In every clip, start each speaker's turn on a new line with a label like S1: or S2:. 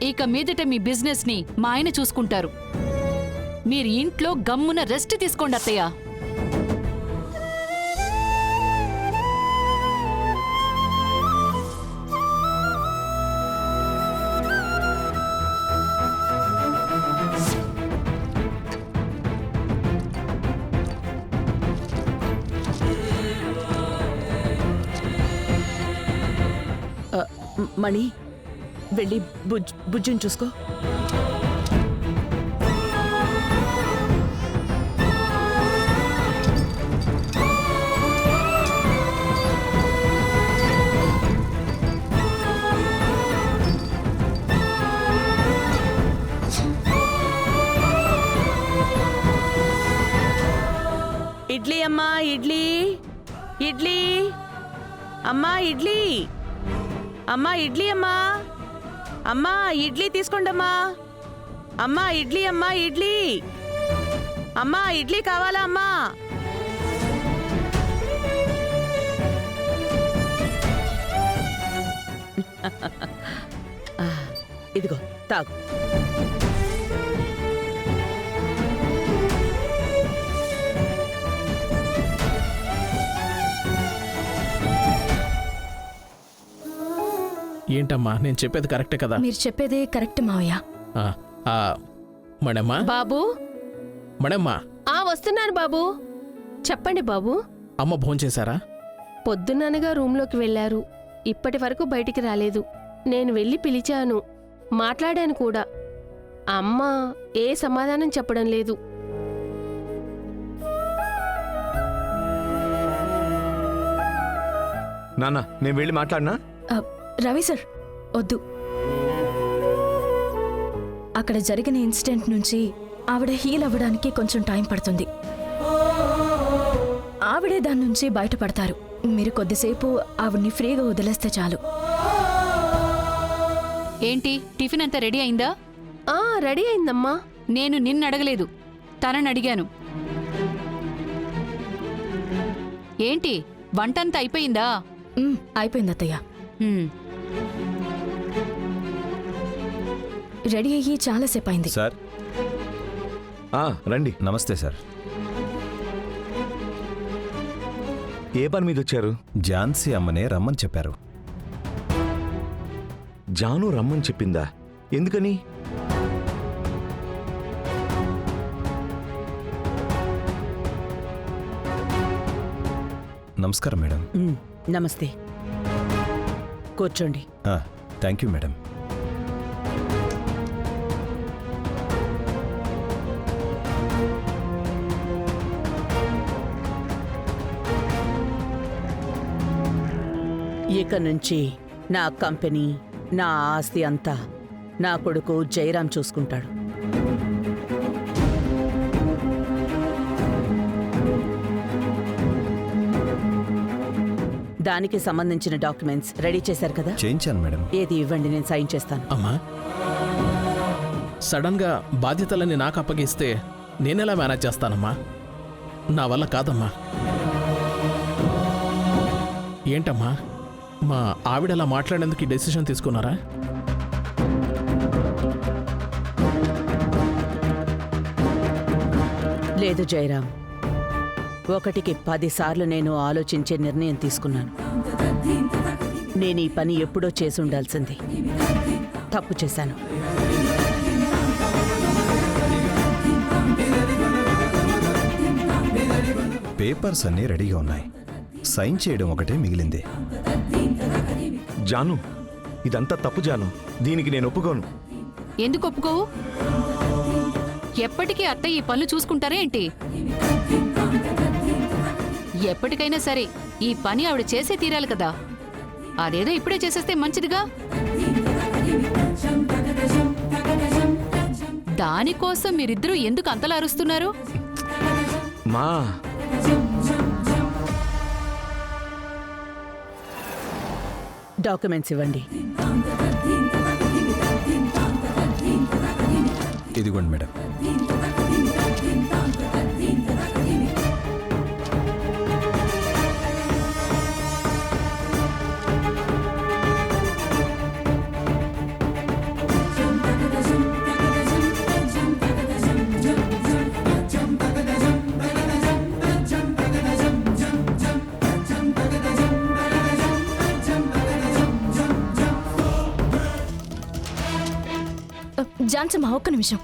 S1: ఇక మీదట మీ బిజినెస్ ని మా ఆయన చూసుకుంటారు. మీరు ఇంట్లో గమ్మున రెస్ట్ తీసుకోండి అత్తయ్య.
S2: మణి, వెళ్ళి బుజ్జుని చూసుకో. ఇడ్లీ అమ్మా, ఇడ్లీ ఇడ్లీ అమ్మా, ఇడ్లీ అమ్మా, ఇడ్లీ అమ్మా, అమ్మా ఇడ్లీ తీసుకోండమ్మా. అమ్మా ఇడ్లీ, అమ్మా ఇడ్లీ, అమ్మా ఇడ్లీ కావాలా అమ్మా? ఇదిగో తాగు.
S3: ఏంటమ్మా నేను చెప్పేది కరెక్టే కదా?
S4: మీరు చెప్పేదే కరెక్ట్ మావయ్య.
S3: మడమ్మా.
S5: బాబు.
S3: మడమ్మా.
S5: వస్తున్నాను బాబు. చెప్పండి బాబు.
S3: అమ్మ భోంచేశారా?
S5: పొద్దున్ననగా రూంలోకి వెళ్లారు. ఇప్పటి వరకు బయటికి రాలేదు. నేను వెళ్ళి పిలిచాను, మాట్లాడాను కూడా. అమ్మ ఏ సమాధానం చెప్పడం లేదు.
S6: నాన్న, నేను వెళ్ళి మాట్లాడినా?
S4: రవి సార్ వద్దు. అక్కడ జరిగిన ఇన్సిడెంట్ నుంచి ఆవిడ హీల్ అవ్వడానికి కొంచెం టైం పడుతుంది. ఆవిడే దాని నుంచి బయటపడతారు. మీరు కొద్దిసేపు ఆవిడ్ని ఫ్రీగా వదిలేస్తే చాలు.
S1: ఏంటి టిఫిన్ అంతా రెడీ అయిందా?
S5: రెడీ అయిందమ్మా.
S1: నేను నిన్ను అడగలేదు, తనని అడిగాను. ఏంటి వంటంతా అయిపోయిందా?
S4: అయిపోయింది అత్తయ్య. రెడీ అయ్యి చాలాసేపు అయింది.
S7: సార్.
S6: రండి.
S7: నమస్తే సార్.
S6: ఏ పని మీద వచ్చారు?
S7: ఝాన్సీ అమ్మనే రమ్మని చెప్పారు.
S6: జాను రమ్మని చెప్పిందా? ఎందుకని?
S7: నమస్కారం మేడం.
S2: నమస్తే, కూర్చోండి.
S7: Thank you madam.
S2: ఇక నుంచి నా కంపెనీ, నా ఆస్తి అంతా నా కొడుకు జయరాం చూసుకుంటాడు. దానికి సంబంధించిన డాక్యుమెంట్స్ రెడీ చేశారు కదా?
S7: చేయించాను మేడం.
S2: ఏది ఇవ్వండి, నేను సైన్ చేస్తాను.
S3: అమ్మా, సడన్ గా బాధ్యతలన్నీ నాకు అప్పగిస్తే నేనెలా మేనేజ్ చేస్తానమ్మా? నా వల్ల కాదమ్మా. ఏంటమ్మా, మా ఆవిడలా మాట్లాడేందుకు ఈ డెసిషన్ తీసుకున్నారా?
S2: లేదు జయరాం, 1కి 10 సార్లు నేను ఆలోచించే నిర్ణయం తీసుకున్నాను. నేను ఈ పని ఎప్పుడో చేసి ఉండాల్సింది. తప్పు చేశాను.
S7: పేపర్స్ అన్నీ రెడీగా ఉన్నాయి. సైన్ చేయడం ఒకటే మిగిలింది.
S6: జాను, ఇదంతా తప్పు జాను. దీనికి నేను ఒప్పుకోను.
S1: ఎందుకు ఒప్పుకోవు? ఎప్పటికీ అత్తయ్య ఈ పనులు చూసుకుంటారా ఏంటి? ఎప్పటికైనా సరే ఈ పని ఆవిడ చేసే తీరాలి కదా. అదేదో ఇప్పుడే చేసేస్తే మంచిదిగా. దానికోసం మీరిద్దరూ ఎందుకు అంతలా అరుస్తున్నారు?
S6: మా
S2: డాక్యుమెంట్స్ ఇవ్వండి.
S7: ఇదిగోండి మేడం.
S4: జాన్సమ్మా ఒక్క నిమిషం.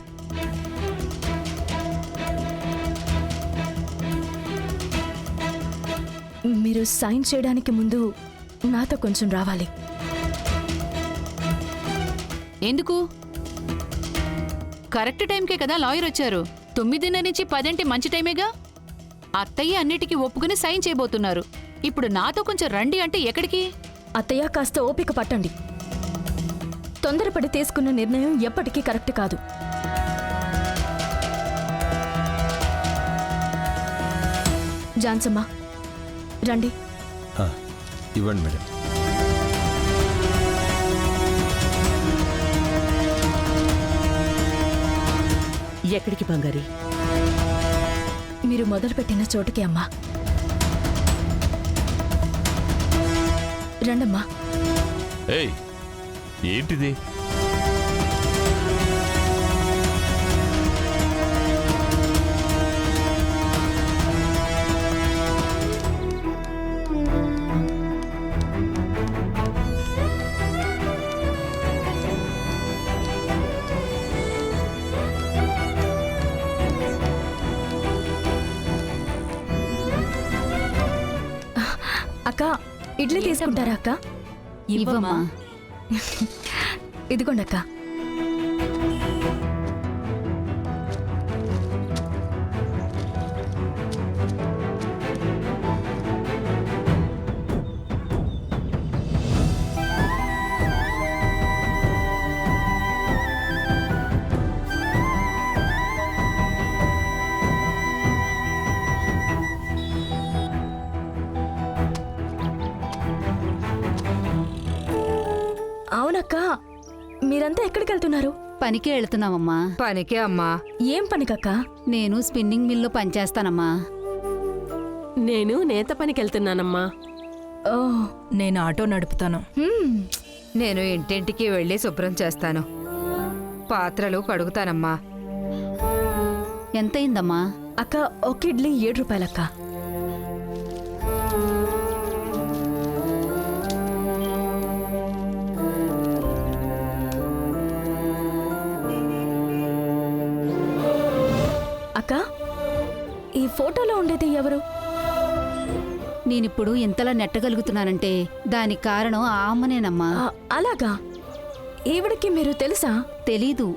S4: మీరు సైన్ చేయడానికి ముందు నాతో కొంచెం రావాలి.
S1: ఎందుకు? కరెక్ట్ టైంకే కదా లాయర్ వచ్చారు. 9:30 నుంచి 10 మంచి టైమేగా. అత్తయ్య అన్నిటికీ ఒప్పుకుని సైన్ చేయబోతున్నారు. ఇప్పుడు నాతో కొంచెం రండి అంటే ఎక్కడికి?
S4: అత్తయ్య కాస్త ఓపిక పట్టండి. తొందరపడి తీసుకున్న నిర్ణయం ఎప్పటికీ కరెక్ట్ కాదు. జాన్సమ్మా రండి.
S7: ఇవ్వండి మేడం.
S2: ఎక్కడికి బంగారి?
S4: మీరు మొదలుపెట్టిన చోటుకి అమ్మా. రండమ్మా.
S8: ఏయ్ ఏంటిది?
S4: అక్క ఇడ్లీ తీసుకుంటారా అక్క?
S1: ఇవ్వమ్మా.
S4: ఇదిగోండి అక్క. అవునక్క, మీరంతా ఎక్కడికి వెళ్తున్నారు?
S9: పనికే వెళ్తున్నామమ్మా.
S10: పనికే అమ్మా.
S4: ఏం పనికక్క?
S9: నేను స్పిన్నింగ్ మిల్లో పనిచేస్తానమ్మా.
S5: నేను నేత పనికి వెళ్తున్నానమ్మా.
S4: ఓ,
S10: నేను ఆటో నడుపుతాను. నేను ఇంటింటికి వెళ్ళి శుభ్రం చేస్తాను. పాత్రలు కడుగుతానమ్మా.
S9: ఎంతయిందమ్మా?
S4: అక్క ఒక ఇడ్లీ 7 రూపాయలక్క. అక్క, ఈ ఫోటోలో ఉండేది ఎవరు?
S9: నేనిప్పుడు ఇంతలా నెట్టగలుగుతున్నానంటే దానికి కారణం ఆ అమ్మనేనమ్మా.
S4: అలాగా? ఈవిడికి మీరు తెలుసా?
S9: తెలీదు.